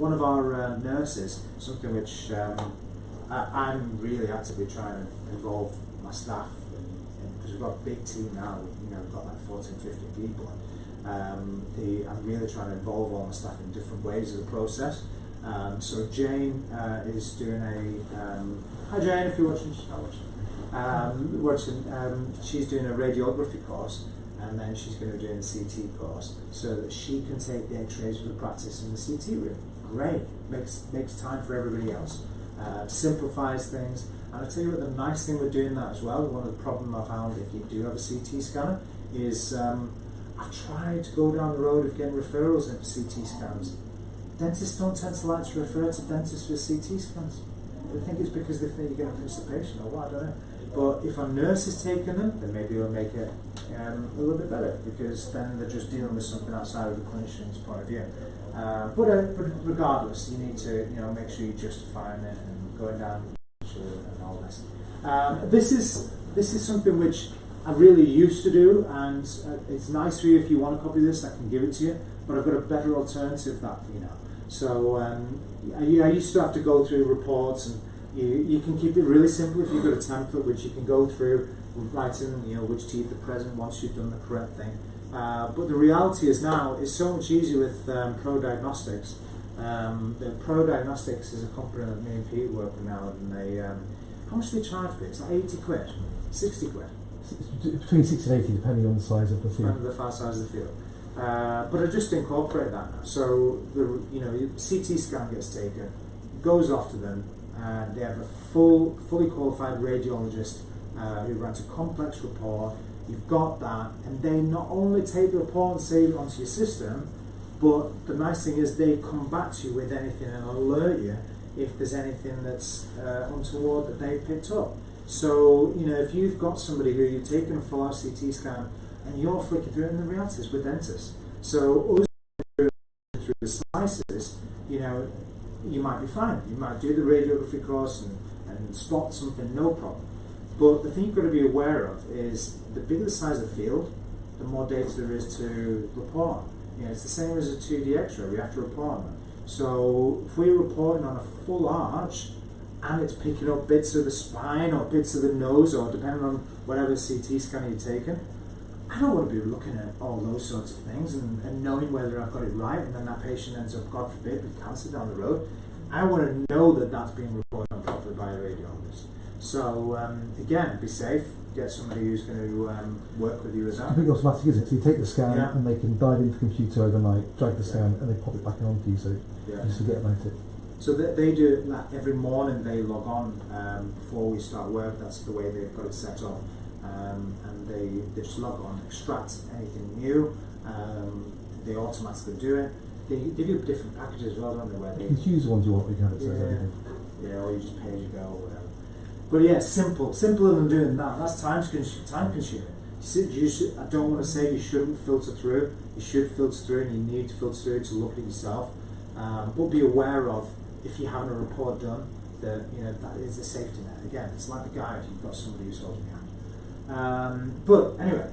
one of our nurses, something which I'm really actively trying to involve my staff because we've got a big team now. We've got like 14, 15 people. I'm really trying to involve all my staff in different ways of the process. So Jane is doing hi Jane, if you're watching, she's not watching. She's doing a radiography course, and then she's going to be doing a CT course so that she can take the X-rays for the practice in the CT room. Great, makes time for everybody else. Simplifies things, and I tell you what, the nice thing with doing that as well, one of the problems I found if you do have a CT scanner is I've tried to go down the road of getting referrals in for CT scans. Dentists don't tend to like to refer to dentists for CT scans. They think it's because they think you're going to finish the patient or what, I don't know. But if a nurse is taking them, then maybe it'll make it a little bit better, because then they're just dealing with something outside of the clinician's point of view. But regardless, you need to make sure you're justifying it and going down and all this. This is something which I really used to do, and it's nice for you if you want a copy of this, I can give it to you. But I've got a better alternative that for you now. So I used to have to go through reports, and you can keep it really simple if you've got a template which you can go through, writing which teeth are present once you've done the correct thing. But the reality is now it's so much easier with Pro Diagnostics. The Pro Diagnostics is a company that me and Pete work with now, and they how much do they charge for it? It's like 80 quid, 60 quid. Between 60 and 80 depending on the size of the field. The size of the field. But I just incorporate that now. So the CT scan gets taken, goes off to them, and they have a fully qualified radiologist who writes a complex report. You've got that, and they not only take the report and save it onto your system, but the nice thing is they come back to you with anything and alert you if there's anything that's untoward that they've picked up. So if you've got somebody who you've taken a full CT scan and you're flicking through it, and the reality is with dentists. So us through the slices, you might be fine. You might do the radiography course and spot something, no problem. But the thing you've got to be aware of is the bigger the size of the field, the more data there is to report. It's the same as a 2D X-ray. We have to report on it. So if we're reporting on a full arch and it's picking up bits of the spine or bits of the nose, or depending on whatever CT scan you're taking, I don't want to be looking at all those sorts of things and knowing whether I've got it right, and then that patient ends up, God forbid, with cancer down the road. I want to know that that's being reported on properly by a radiologist. So again, be safe. Get somebody who's going to work with you as well. It's completely automatic, isn't it? So you take the scan and they can dive into the computer overnight, drag the scan, and they pop it back onto you, so you just forget about it. So they do it like every morning. They log on before we start work. That's the way they've got it set up, and they just log on, extract anything new. They automatically do it. They do different packages as well, don't they? Where you can choose the ones you want. You can have it says everything. Or you just pay as you go, or whatever. But yeah, simpler than doing that. That's time consuming. I don't want to say you shouldn't filter through. You should filter through, and you need to filter through to look at yourself. But be aware of, if you're having a report done, that that is a safety net. Again, it's like the guide. You've got somebody who's holding your hand. But anyway,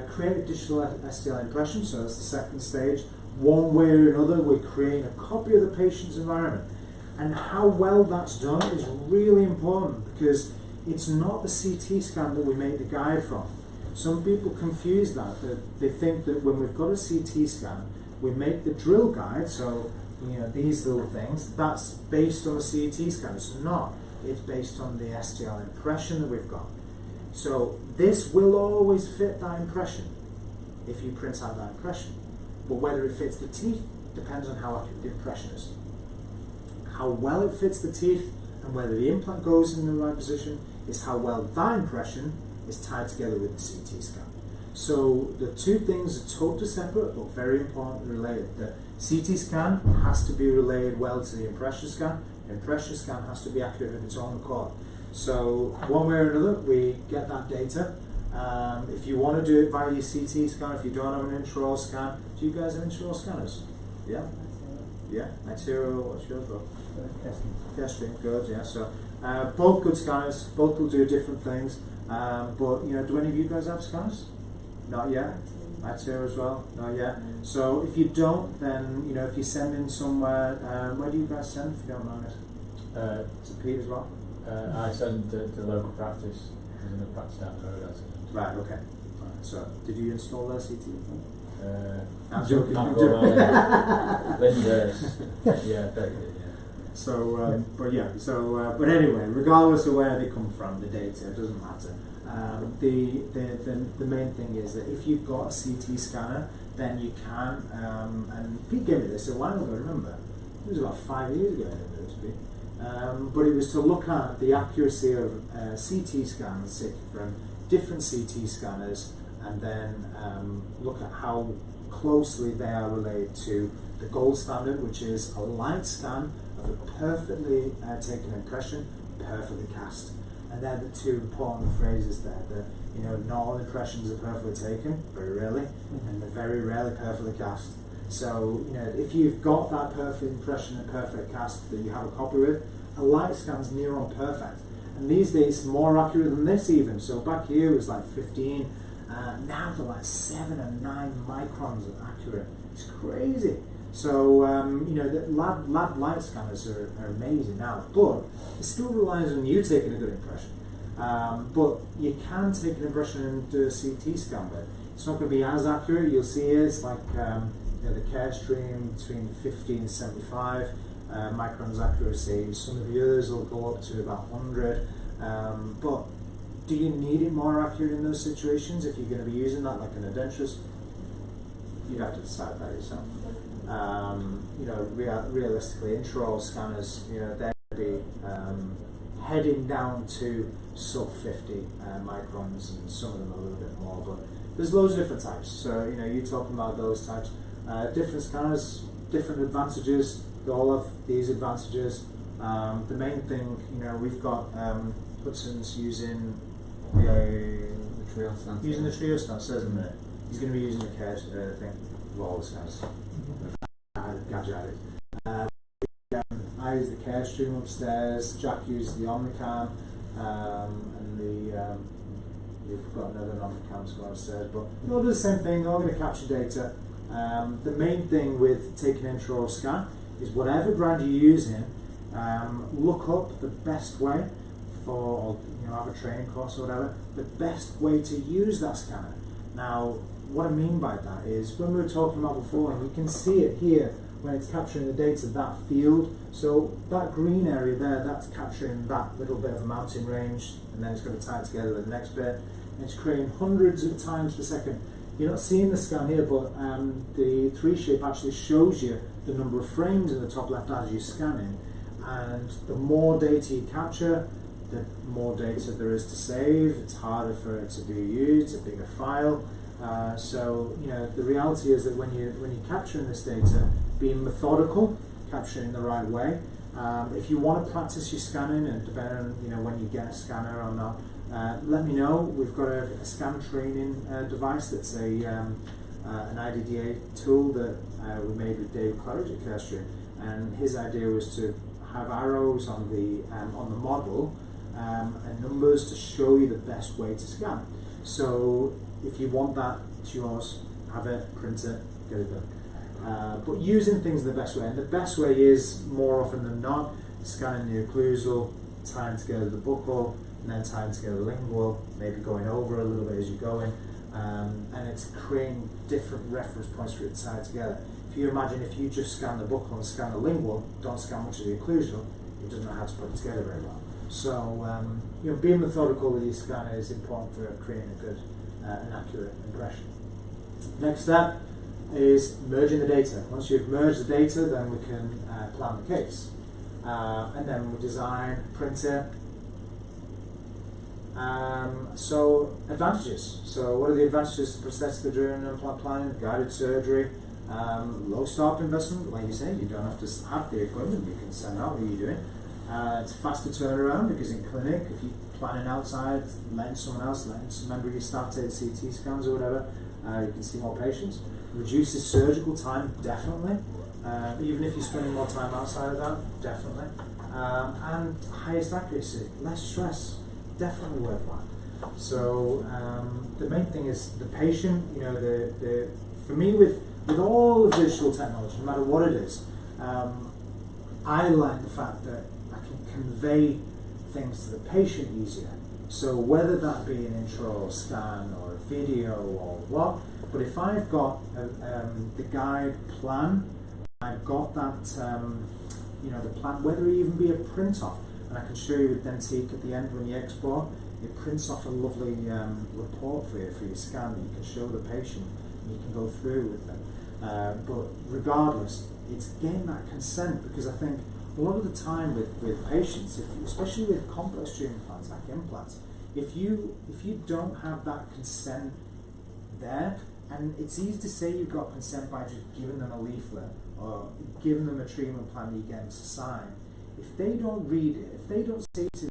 create a digital STL impression. So that's the second stage. One way or another, we're creating a copy of the patient's environment. And how well that's done is really important, because it's not the CT scan that we make the guide from. Some people confuse that they think that when we've got a CT scan, we make the drill guide, so these little things, that's based on a CT scan. It's not. It's based on the STL impression that we've got. So this will always fit that impression if you print out that impression. But whether it fits the teeth depends on how accurate the impression is. How well it fits the teeth and whether the implant goes in the right position is how well that impression is tied together with the CT scan. So the two things are totally separate but very importantly related. The CT scan has to be relayed well to the impression scan. The impression scan has to be accurate of its own accord. So one way or another, we get that data. If you want to do it via your CT scan, if you don't have an intraoral scan, do you guys have intraoral scanners? Yeah? Yeah? Material, what's yours, Rob? Kestrel, good, yeah. So both good scanners, both will do different things. But do any of you guys have scanners? Not yet? I too as well. No, yeah. So if you don't, then if you send in somewhere, where do you guys send? If you don't mind it. To Pete as well. I send to local practice. There's another practice down the road. I send. Right. Okay. Right. So did you install their CT? I'm joking. Not going on. Linda's. Yeah, very good. Yeah. So, but anyway, regardless of where they come from, the data doesn't matter. The main thing is that if you've got a CT scanner, then you can, and Pete gave me this a while ago, remember? It was about 5 years ago, I did this, Pete. But it was to look at the accuracy of CT scans from different CT scanners, and then look at how closely they are related to the gold standard, which is a light scan of a perfectly taken impression, perfectly cast. And they're the two important phrases there. That not all impressions are perfectly taken, very rarely, and they're very rarely perfectly cast. So if you've got that perfect impression and perfect cast that you have a copy with, a light scan's near on perfect. And these days it's more accurate than this even. So back here it was like 15. Now they're like 7 and 9 microns of accurate. It's crazy. So the lab light scanners are amazing now, but it still relies on you taking a good impression. But you can take an impression and do a CT scan, but it's not going to be as accurate. You'll see it's like the care stream between 50 and 75 microns accuracy. Some of the others will go up to about 100. But do you need it more accurate in those situations if you're going to be using that like an edentulous? You'd have to decide that yourself. Realistically, intraoral scanners, they're going to be heading down to sub 50 microns, and some of them a little bit more. But there's loads of different types. So you're talking about those types. Different scanners, different advantages. They all have these advantages. The main thing, we've got Hudson's using the trio stance, isn't it? He's going to be using the care thing of all the scanners. Gadget. I use the care stream upstairs. Jack uses the Omnicam, and we've got another Omnicam score upstairs. But they all do the same thing. They're all going to capture data. The main thing with taking an intraoral scan is whatever brand you're using, look up the best way for, have a training course or whatever, the best way to use that scanner. Now, what I mean by that is when we were talking about before, and you can see it here when it's capturing the data, that field. So that green area there, that's capturing that little bit of a mountain range, and then it's going to tie it together with the next bit. And it's creating hundreds of times per second. You're not seeing the scan here, but the 3-shape actually shows you the number of frames in the top left as you're scanning. And the more data you capture, the more data there is to save. It's harder for it to be used, a bigger file. So the reality is that when you're capturing this data, being methodical, capturing the right way. If you want to practice your scanning, and depending on when you get a scanner or not, let me know. We've got a scan training device that's an IDDA tool that we made with David Claridge at Carestream, and his idea was to have arrows on the model and numbers to show you the best way to scan. So if you want that, it's yours. Have it, print it, get it done. But using things the best way, and the best way is more often than not scanning the occlusal, tying together the buccal, and then tying together the lingual, maybe going over a little bit as you're going, and it's creating different reference points for it to tie together. If you imagine if you just scan the buccal and scan the lingual, don't scan much of the occlusal, it doesn't know how to put it together very well. So being methodical with your scanner is important for creating a good and accurate impression. Next step is merging the data. Once you've merged the data, then we can plan the case. And then we design, print it. So advantages. So what are the advantages to prosthetic adrenal implant planning? Guided surgery, low startup investment. Like you say, you don't have to have the equipment. You can send out what you're doing. It's faster turnaround because in clinic, if you're planning outside, letting someone else, letting some member of your staff take CT scans or whatever, you can see more patients. Reduces surgical time, definitely. Even if you're spending more time outside of that, definitely. And highest accuracy, less stress, definitely worthwhile. So the main thing is the patient. You know, for me with all of digital technology, no matter what it is, I like the fact that I can convey things to the patient easier. So whether that be an intro scan or a video or what, but if I've got the guide plan, I've got that, you know, the plan, whether it even be a print off, and I can show you with Dentique at the end when you export, it prints off a lovely report for your scan that you can show the patient and you can go through with them. But regardless, it's getting that consent, because I think a lot of the time with patients, especially with complex treatment plans like implants, if you don't have that consent there, and it's easy to say you've got consent by just giving them a leaflet or giving them a treatment plan that you get them to sign. If they don't read it, if they don't see it,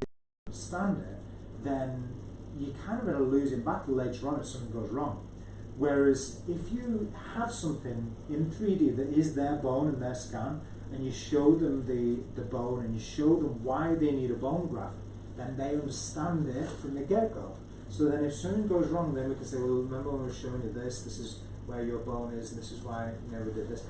understand it, then you kind of at a losing battle later on if something goes wrong. Whereas if you have something in 3D that is their bone and their scan, and you show them the bone and you show them why they need a bone graft, then they understand it from the get-go. So then if something goes wrong, then we can say, well, remember when we were showing you this is where your bone is, and this is why, you know, we did this.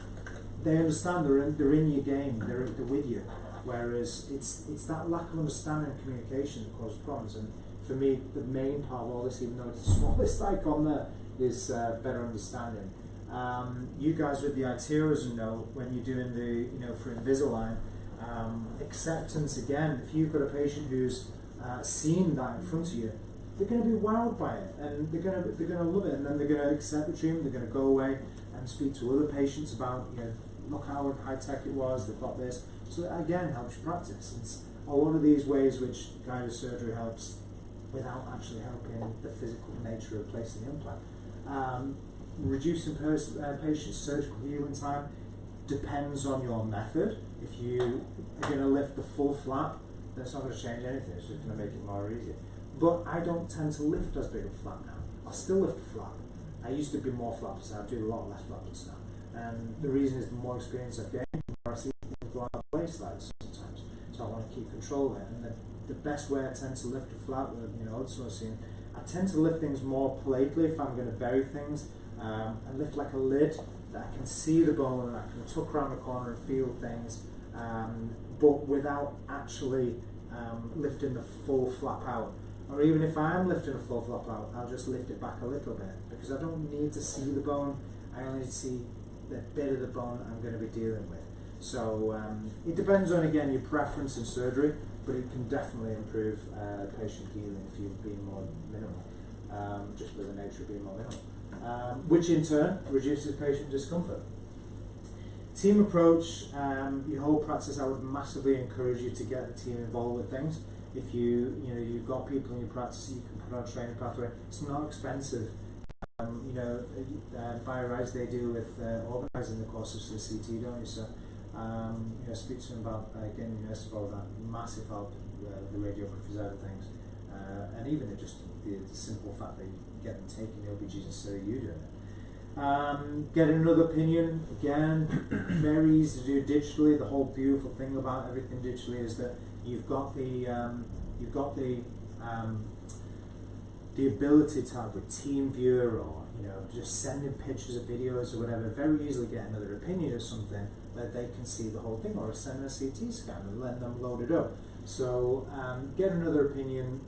They understand, they're in your game, they're with you. Whereas it's that lack of understanding and communication that causes problems. And for me, the main part of all this, even though it's the smallest icon there, is better understanding. You guys with the iTeros know when you're doing the, you know, for Invisalign, acceptance again. If you've got a patient who's seen that in front of you, they're going to be wowed by it, and they're going to love it, and then they're going to accept the treatment. They're going to go away and speak to other patients about, you know, look how high tech it was. They've got this. So that again helps your practice. It's a lot of these ways which guided surgery helps without actually helping the physical nature of placing the implant. Reducing patient's surgical healing time depends on your method. If you are going to lift the full flap, that's not going to change anything, it's just going to make it more easy. But I don't tend to lift as big a flap now. I still lift the flap. I used to be more flaps, I do a lot less flaps now. And the reason is the more experience I've gained, the more I see things go out of place like sometimes. So I want to keep control of it. And the best way I tend to lift a flap, you know, I tend to lift things more politely if I'm going to bury things. And lift like a lid, that I can see the bone and I can tuck around the corner and feel things, but without actually lifting the full flap out. Or even if I am lifting a full flap out, I'll just lift it back a little bit, because I don't need to see the bone, I only need to see the bit of the bone I'm going to be dealing with. So it depends on, again, your preference in surgery, but it can definitely improve patient healing if you're being more minimal, just with the nature of being more minimal. Which in turn reduces patient discomfort. Team approach, your whole practice, I would massively encourage you to get the team involved with things. If you've got people in your practice that you can put on a training pathway, it's not expensive. Visualise, they deal with organising the courses for the CT, don't you? So speak to them about getting your nurse involved. That massive help, the radiography side of things, and even just the simple fact that you get them taking the OBGs instead of you doing it. Getting another opinion, again, very easy to do digitally. The whole beautiful thing about everything digitally is that you've got the ability to have a team viewer, or just sending pictures of videos or whatever, very easily get another opinion of something that they can see the whole thing, or send a CT scan and let them load it up. So get another opinion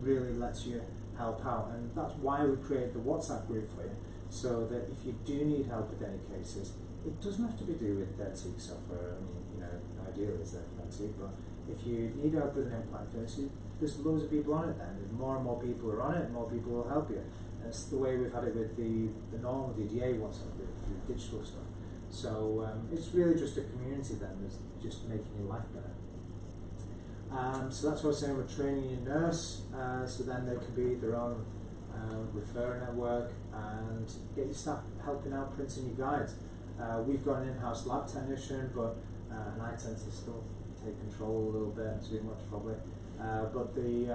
really lets you help out, and that's why we created the WhatsApp group for you, so that if you do need help with any cases, it doesn't have to be do with Dentique software. I mean, ideally it's Dentique, but if you need help with an implant case, there's loads of people on it then, and more people are on it, and more people will help you. And it's the way we've had it with the normal DDA WhatsApp group, the digital stuff. So it's really just a community then that's just making your life better. So that's what I was saying, we're training your nurse, so then they can be their own referrer network, and get your staff helping out printing your guides. We've got an in-house lab technician, but and I tend to still take control a little bit, too much probably. But the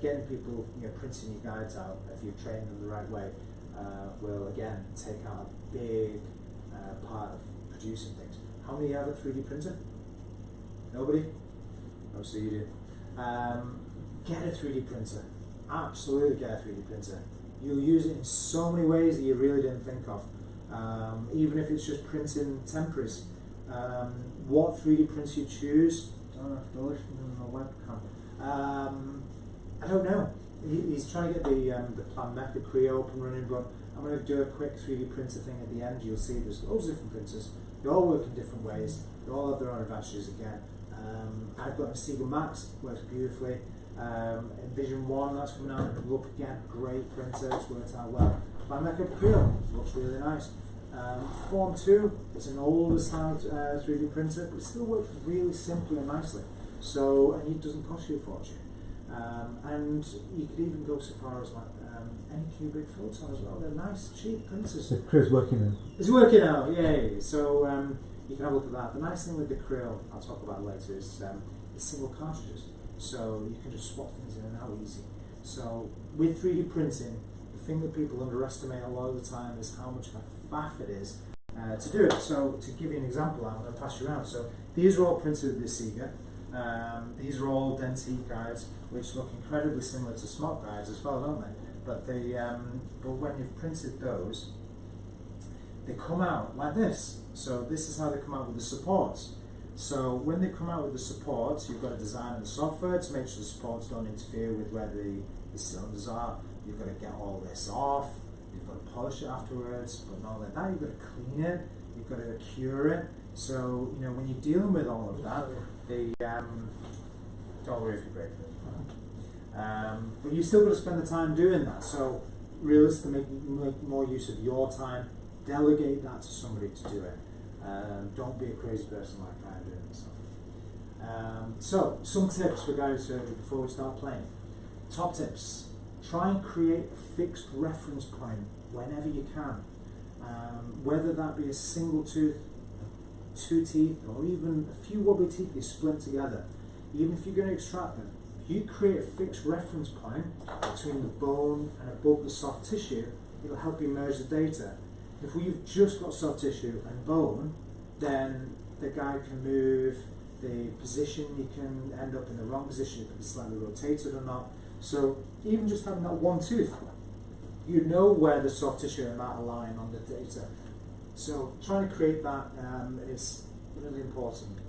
getting people printing your guides out, if you've trained them the right way, will again take out a big part of producing things. How many have a 3D printer? Nobody? Oh, so you do. Get a 3D printer. absolutely get a 3D printer. You'll use it in so many ways that you really didn't think of. Even if it's just printing temporaries. What 3D prints you choose, I don't know if they're listening on the webcam. I don't know. He's trying to get the Plan Method Creo up and running, but I'm going to do a quick 3D printer thing at the end. You'll see there's loads of different printers. They all work in different ways. They all have their own advantages again. I've got a Seagull Max, works beautifully. Envision 1, that's coming out. Look again, great printer, it's worked out well. Plan Method Creo looks really nice. Form 2, it's an older style 3D printer, but it still works really simply and nicely. So, and it doesn't cost you a fortune. And you could even go so far as like any cubic photon as well. They're nice, cheap printers. The Creo's working now. It's working out, yay! So you can have a look at that. The nice thing with the Creo, I'll talk about later, is single cartridges. So you can just swap things in and out easy. So with 3D printing, the thing that people underestimate a lot of the time is how much of a faff it is to do it. So to give you an example, I'm going to pass you around. So these are all printed with this Sega. These are all Dentique guides, which look incredibly similar to Smart guides as well, don't they? But but when you've printed those, they come out like this. So this is how they come out with the supports. So when they come out with the supports, you've got to design the software to make sure the supports don't interfere with where the cylinders are. You've got to get all this off. You've got to polish it afterwards. But not only that, you've got to clean it. You've got to cure it. So when you're dealing with all of that, don't worry if you break it. But you still got to spend the time doing that. So realistically, make more use of your time. Delegate that to somebody to do it. Don't be a crazy person like I am doing this stuff. So some tips for guided surgery before we start playing. Top tips: try and create a fixed reference point whenever you can. Whether that be a single tooth, 2 teeth, or even a few wobbly teeth you splint together. Even if you're going to extract them, if you create a fixed reference point between the bone and above the soft tissue, it'll help you merge the data. If we've just got soft tissue and bone, then the guy can move the position, you can end up in the wrong position, it can be slightly rotated or not. So even just having that one tooth, you know where the soft tissue and that align on the data. So trying to create that is really important.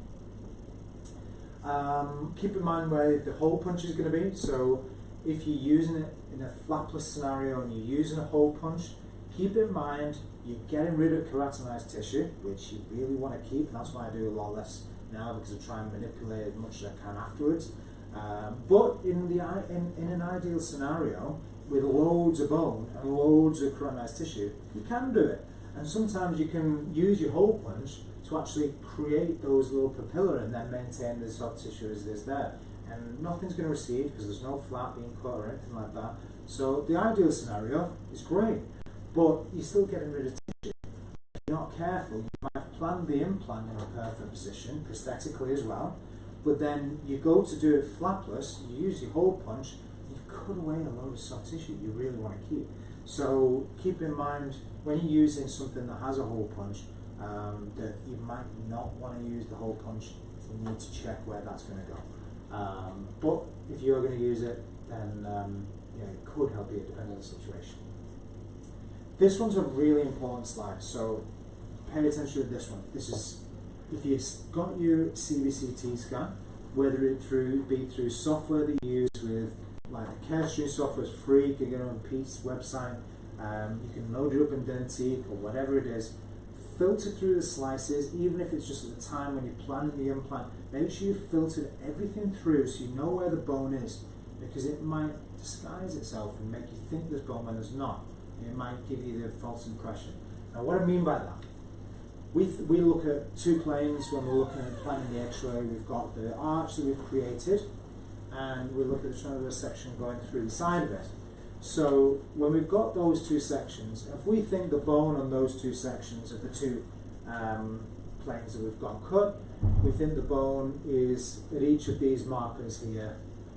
Keep in mind where the hole punch is going to be. So if you're using it in a flapless scenario and you're using a hole punch, keep in mind you're getting rid of keratinized tissue, which you really want to keep, and that's why I do a lot less now, because I try and manipulate as much as I can afterwards. But in an ideal scenario, with loads of bone and loads of keratinized tissue, you can do it. And sometimes you can use your hole punch to actually create those little papilla and then maintain the soft tissue as it is there. And nothing's going to recede because there's no flap being cut or anything like that. So the ideal scenario is great, but you're still getting rid of tissue. If you're not careful, you might have planned the implant in a perfect position, prosthetically as well, but then you go to do it flapless, you use your hole punch, you've cut away a load of soft tissue you really want to keep. So keep in mind when you're using something that has a hole punch, that you might not want to use the hole punch. You need to check where that's going to go. But if you're going to use it, then it could help you depending on the situation. This one's a really important slide, so pay attention to this one. This is if you've got your CBCT scan, whether it be through software that you use with like the CareStream software is free. You can get on Pete's website. You can load it up in Dentique or whatever it is. Filter through the slices, even if it's just at the time when you're planning the implant. Make sure you've filtered everything through so you know where the bone is, because it might disguise itself and make you think there's bone when there's not. It might give you the false impression. Now, what I mean by that, we look at 2 planes when we're looking at planning the X-ray. We've got the arch that we've created, and we look at the transverse section going through the side of it. So when we've got those 2 sections, if we think the bone on those 2 sections of the 2 planes that we've got cut, we think the bone is at each of these markers here.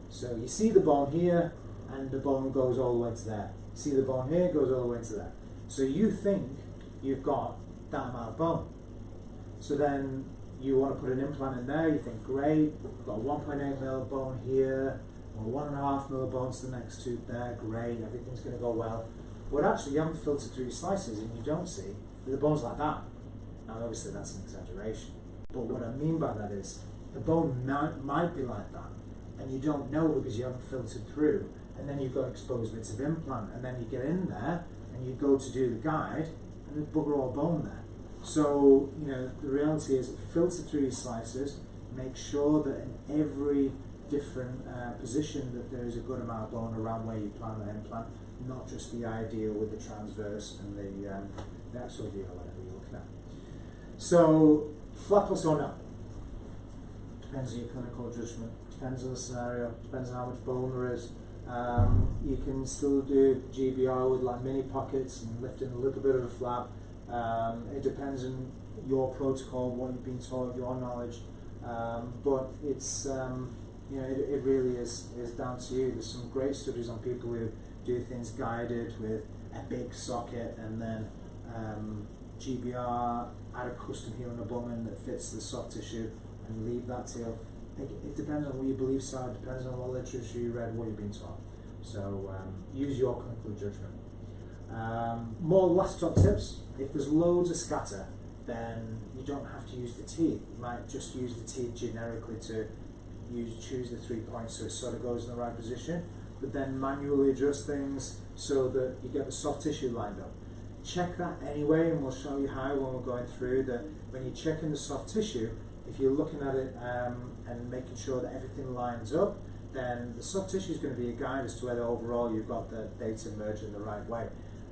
So you see the bone here, and the bone goes all the way to there. See the bone here, goes all the way to there. So you think you've got that amount of bone. So then you want to put an implant in there, you think, great, we've got 1.8 mil bone here, or 1.5 mil of bone to the next tooth there, great, everything's going to go well. But actually, you haven't filtered through your slices and you don't see that the bone's like that. Now, obviously, that's an exaggeration. But what I mean by that is the bone might be like that, and you don't know because you haven't filtered through. And then you've got exposed bits of implant, and then you get in there and you go to do the guide, and there's bugger all bone there. So, the reality is filter through your slices, make sure that in every different position that there is a good amount of bone around where you plan the implant, not just the ideal with the transverse and the actual deal, whatever you're looking at. So, flapless or no? Depends on your clinical judgment, depends on the scenario, depends on how much bone there is. You can still do GBR with like mini pockets and lifting a little bit of a flap. It depends on your protocol, what you've been taught, your knowledge. But it's it really is down to you. There's some great studies on people who do things guided with a big socket and then GBR, add a custom heel and a bum in that fits the soft tissue and leave that till. It depends on what your beliefs are, it depends on what literature you read, what you've been taught. So use your clinical judgment. More last top tips. If there's loads of scatter, then you don't have to use the teeth. You might just use the teeth generically to choose the 3 points so it sort of goes in the right position, but then manually adjust things so that you get the soft tissue lined up. Check that anyway, and we'll show you how when we're going through that. When you're checking the soft tissue, if you're looking at it and making sure that everything lines up, then the soft tissue is going to be a guide as to whether overall you've got the data merging the right way.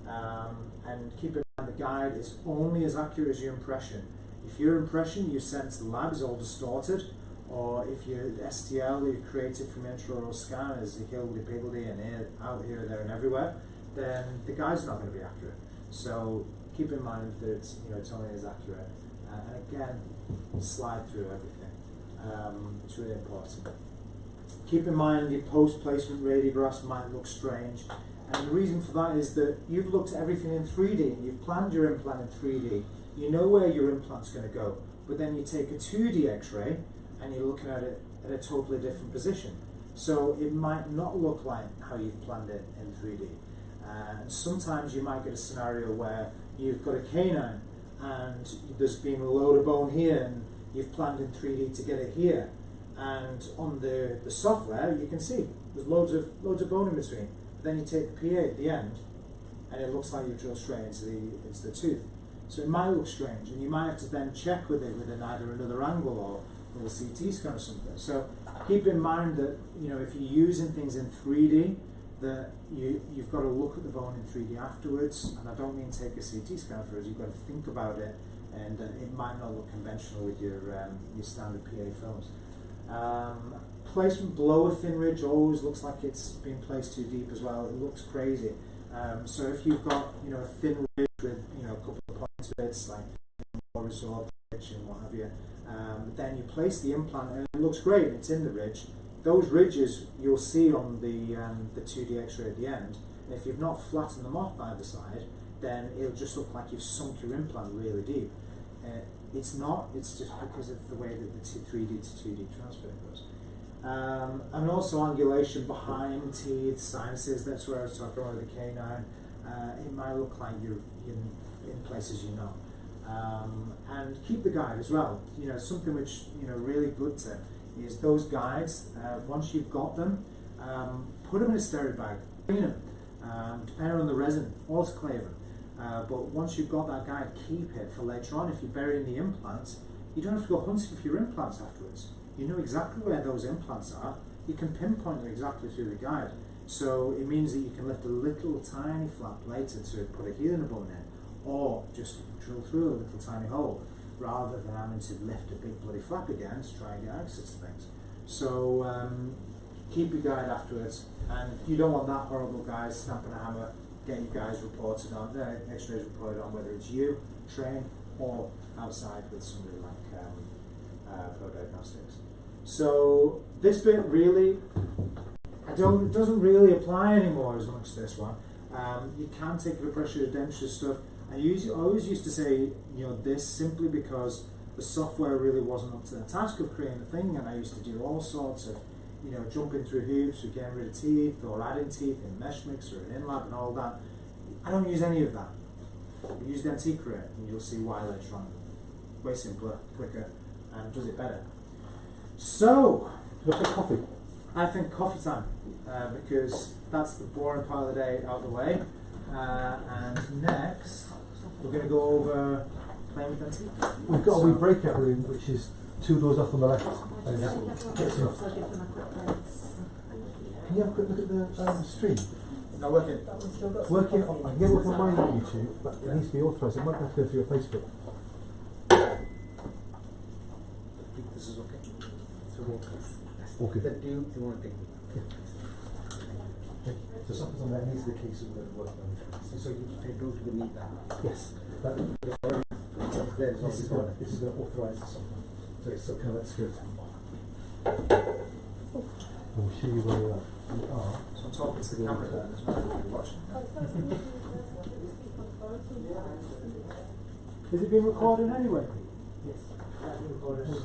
And keep in mind, the guide is only as accurate as your impression. If your impression you sent to the lab is all distorted, or if your STL that you created from intraoral scan is higgledy-piggledy and out here, there and everywhere, then the guide's not going to be accurate. So keep in mind that it's only as accurate. And again, slide through everything. It's really important. Keep in mind your post-placement radiographs might look strange. And the reason for that is that you've looked at everything in 3D and you've planned your implant in 3D. You know where your implant's going to go. But then you take a 2D x-ray and you're looking at it at a totally different position. So it might not look like how you've planned it in 3D. And sometimes you might get a scenario where you've got a canine and there's been a load of bone here and you've planned in 3D to get it here. And on the software you can see there's loads of bone in between. But then you take the PA at the end and it looks like you've drilled straight into the tooth. So it might look strange, and you might have to then check with it with either another angle or with a CT scan or something. So keep in mind that if you're using things in 3D, that you've got to look at the bone in 3D afterwards. And I don't mean take a CT scan afterwards. You've got to think about it, and it might not look conventional with your standard PA films. Placement below a thin ridge always looks like it's been placed too deep as well. It looks crazy. So if you've got a thin ridge with a couple of points bits like more resorbed ridge and what have you, then you place the implant and it looks great. It's in the ridge. Those ridges you'll see on the 2D X-ray at the end. And if you've not flattened them off by the side, then it'll just look like you've sunk your implant really deep. It's not. It's just because of the way that the 3D to 2D transfer goes. And also angulation behind teeth, sinuses. That's where I was talking about the canine. It might look like you're in places you know. And keep the guide as well. Something which really good tip is those guides. Once you've got them, put them in a stereo bag. Clean them. Depending on the resin, autoclave them. But once you've got that guide, keep it for later on. If you're burying the implants, you don't have to go hunting for your implants afterwards. You know exactly where those implants are. You can pinpoint them exactly through the guide. So it means that you can lift a little tiny flap later to put a heel in a bone in, or just drill through a little tiny hole, rather than having to lift a big bloody flap again to try and get access to things. So keep your guide afterwards, and you don't want that horrible guy snapping a hammer, get your guys reported on, x-rays reported on, whether it's you, trained, or outside with somebody like Pro Diagnostics. So this bit really, doesn't really apply anymore as much as this one. You can take the pressure denture stuff. I always used to say this simply because the software really wasn't up to the task of creating the thing, and I used to do all sorts of you know, jumping through hoops with getting rid of teeth or adding teeth in mesh mix or in lab and all that. I don't use any of that. I use the antique rate and you'll see why later on. Way simpler, quicker, and does it better. So, Look at coffee. I think coffee time, because that's the boring part of the day out of the way. And next, we're going to go over playing with antique. We've got a wee breakout room which is 2 doors off on the left. And Yeah. get some- Can you have a quick look at the stream? Not working. Working on, I can get it on mine on YouTube, but it needs to be authorised. It might have to go through your Facebook. This is okay. Okay. That do you want to take? So something on that needs the case of the work done. So you straight do to beneath that. Yes. That, There is this is also going to authorise something. So it's kind of that's good. We'll show you where we are. So I'm talking to the camera there as well. You're watching. Is it being recorded anyway? Yes. Recorded.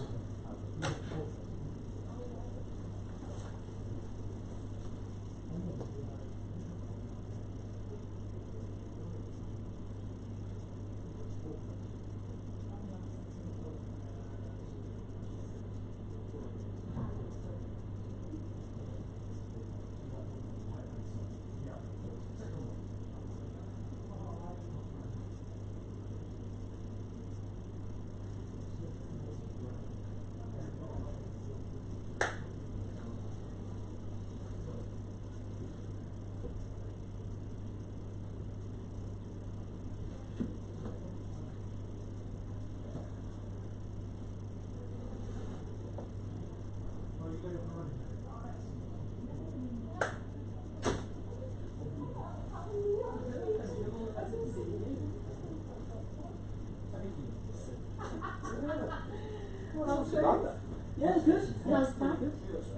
Yeah, it's good. Yeah, it's fine.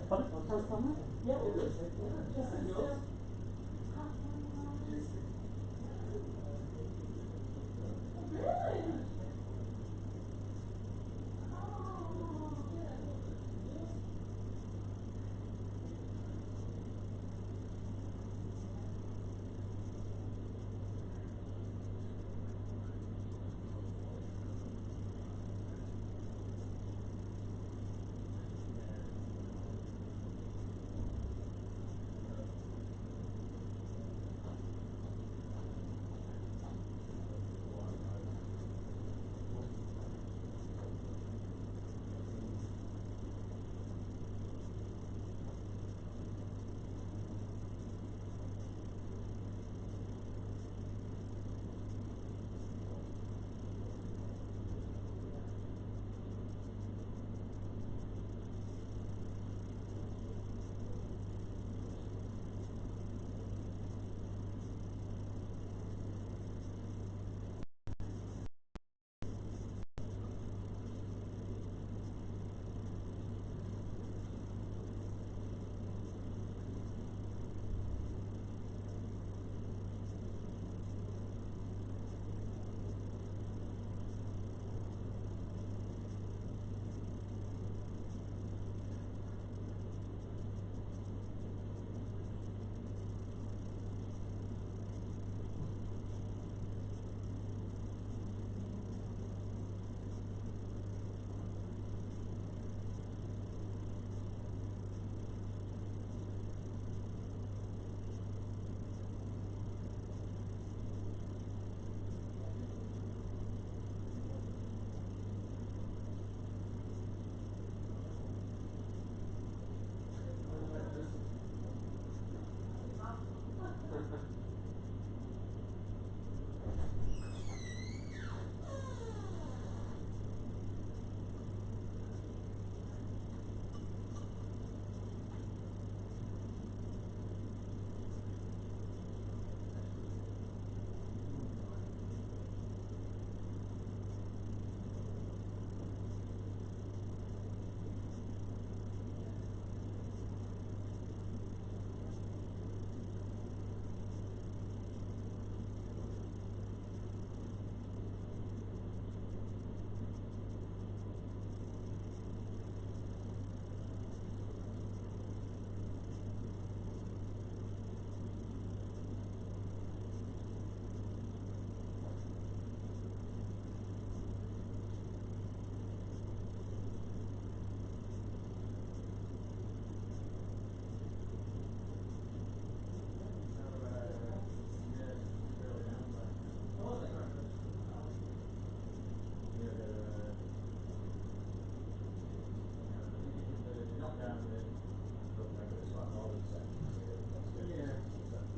How's summer? Yeah, it is.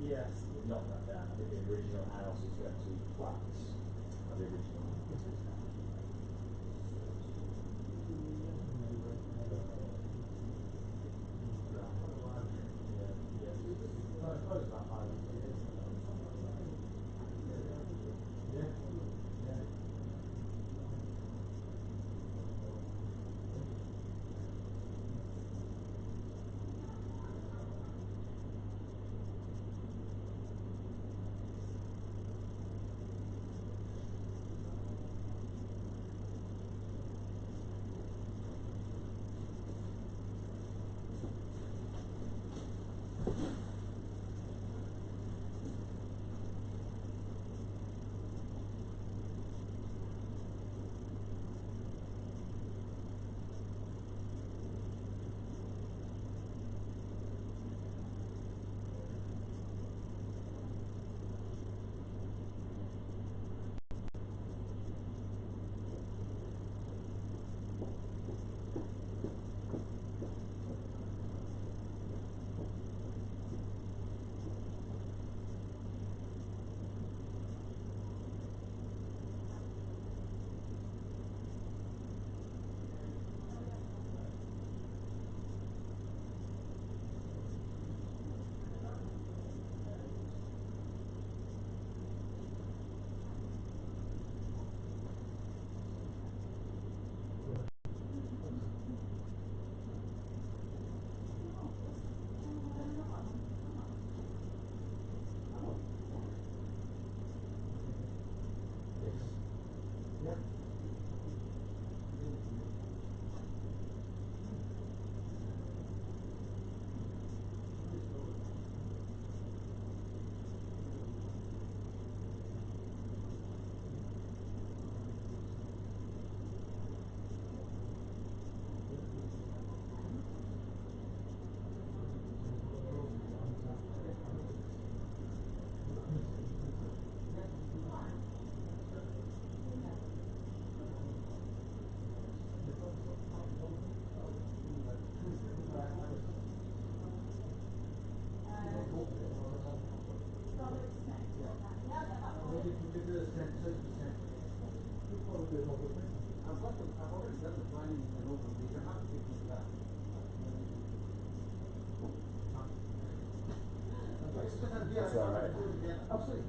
Yes. We've knocked that down. I think the original house is actually flats. The original. That's all right. Absolutely.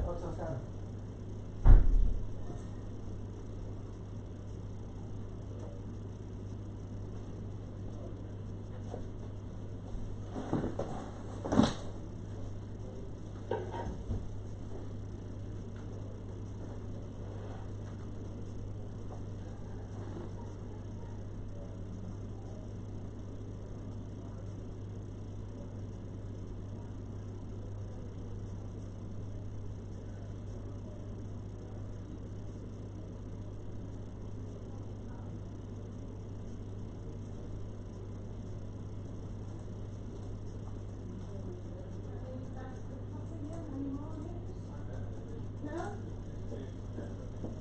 What's that?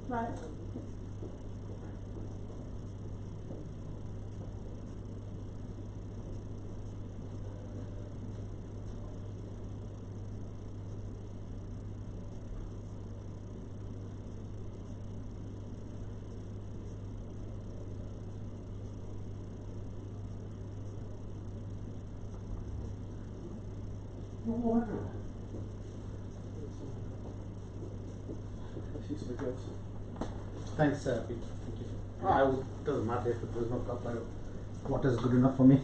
Right. Thanks, Pete. Thank you. Doesn't matter if it does not come out. What is good enough for me?